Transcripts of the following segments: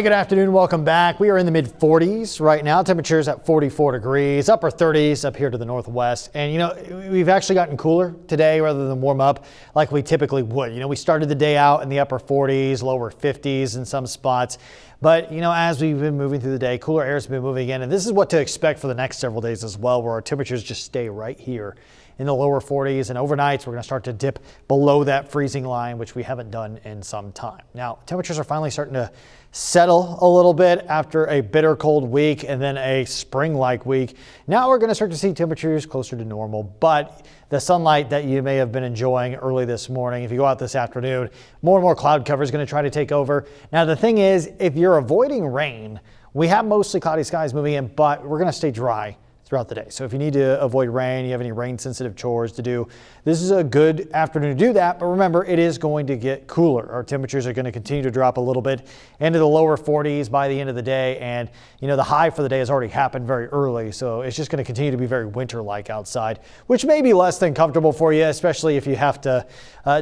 Good afternoon. Welcome back. We are in the mid 40s right now. Temperatures at 44 degrees, upper 30s up here to the northwest. And, we've actually gotten cooler today rather than warm up like we typically would. We started the day out in the upper 40s, lower 50s in some spots. But, as we've been moving through the day, cooler air has been moving in. And this is what to expect for the next several days as well, where our temperatures just stay right here in the lower 40s. And overnights, we're going to start to dip below that freezing line, which we haven't done in some time. Now, temperatures are finally starting to settle a little bit after a bitter cold week and then a spring-like week. Now we're going to start to see temperatures closer to normal, but the sunlight that you may have been enjoying early this morning, if you go out this afternoon, more and more cloud cover is going to try to take over. Now the thing is, if you're avoiding rain, we have mostly cloudy skies moving in, but we're going to stay dry throughout the day. So if you need to avoid rain, you have any rain sensitive chores to do, this is a good afternoon to do that. But remember, it is going to get cooler. Our temperatures are going to continue to drop a little bit into the lower 40s by the end of the day. And the high for the day has already happened very early. So it's just going to continue to be very winter-like outside, which may be less than comfortable for you, especially if you have to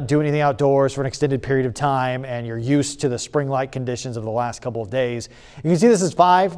do anything outdoors for an extended period of time and you're used to the spring-like conditions of the last couple of days. You can see this is 5.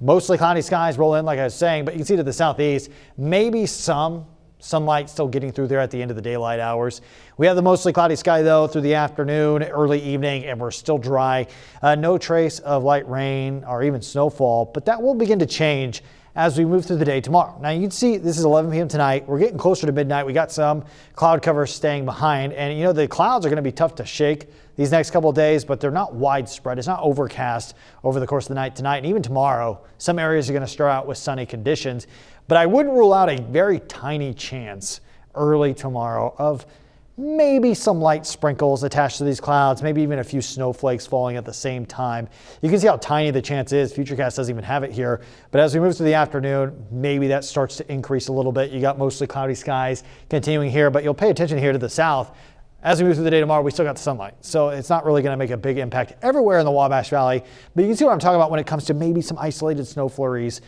Mostly cloudy skies roll in, like I was saying, but you can see to the southeast, maybe some sunlight still getting through there at the end of the daylight hours. We have the mostly cloudy sky, though, through the afternoon, early evening, and we're still dry. No trace of light rain or even snowfall, but that will begin to change as we move through the day tomorrow. Now you can see this is 11 p.m. tonight. We're getting closer to midnight. We got some cloud cover staying behind, and the clouds are going to be tough to shake these next couple of days, but they're not widespread. It's not overcast over the course of the night tonight, and even tomorrow. Some areas are going to start out with sunny conditions, but I wouldn't rule out a very tiny chance early tomorrow of maybe some light sprinkles attached to these clouds, maybe even a few snowflakes falling at the same time. You can see how tiny the chance is. Futurecast doesn't even have it here, but as we move through the afternoon, maybe that starts to increase a little bit. You got mostly cloudy skies continuing here, but you'll pay attention here to the south. As we move through the day tomorrow, we still got the sunlight, so it's not really going to make a big impact everywhere in the Wabash Valley. But you can see what I'm talking about when it comes to maybe some isolated snow flurries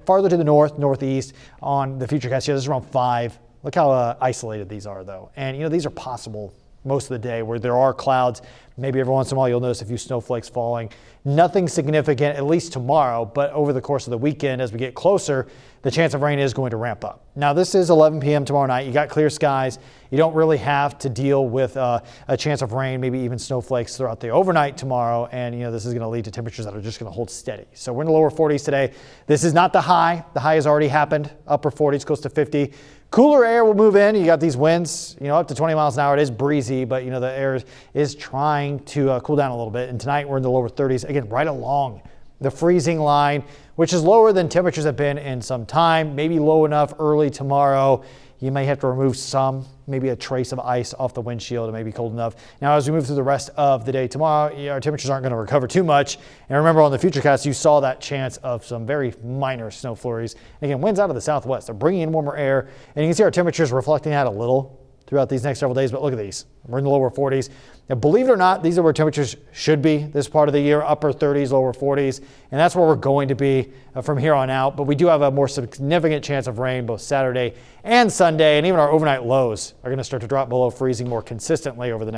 farther to the north, northeast on the Futurecast here. This is around 5. Look how isolated these are, though. And, these are possible most of the day where there are clouds. Maybe every once in a while you'll notice a few snowflakes falling. Nothing significant, at least tomorrow, but over the course of the weekend, as we get closer, the chance of rain is going to ramp up. Now, this is 11 p.m. tomorrow night. You got clear skies. You don't really have to deal with a chance of rain, maybe even snowflakes throughout the overnight tomorrow. And, this is going to lead to temperatures that are just going to hold steady. So we're in the lower 40s today. This is not the high. The high has already happened. Upper 40s, close to 50. Cooler air will move in. You got these winds, up to 20 miles an hour. It is breezy, but, the air is trying to cool down a little bit. And tonight we're in the lower 30s, again, right along the freezing line, which is lower than temperatures have been in some time, maybe low enough early tomorrow. You may have to remove maybe a trace of ice off the windshield. It may be cold enough. Now, as we move through the rest of the day tomorrow, our temperatures aren't going to recover too much. And remember, on the Futurecast, you saw that chance of some very minor snow flurries. Again, winds out of the southwest. They're bringing in warmer air. And you can see our temperatures reflecting that a little throughout these next several days. But look at these. We're in the lower 40s. Now, believe it or not, these are where temperatures should be this part of the year, upper 30s, lower 40s. And that's where we're going to be from here on out. But we do have a more significant chance of rain both Saturday and Sunday. And even our overnight lows are going to start to drop below freezing more consistently over the next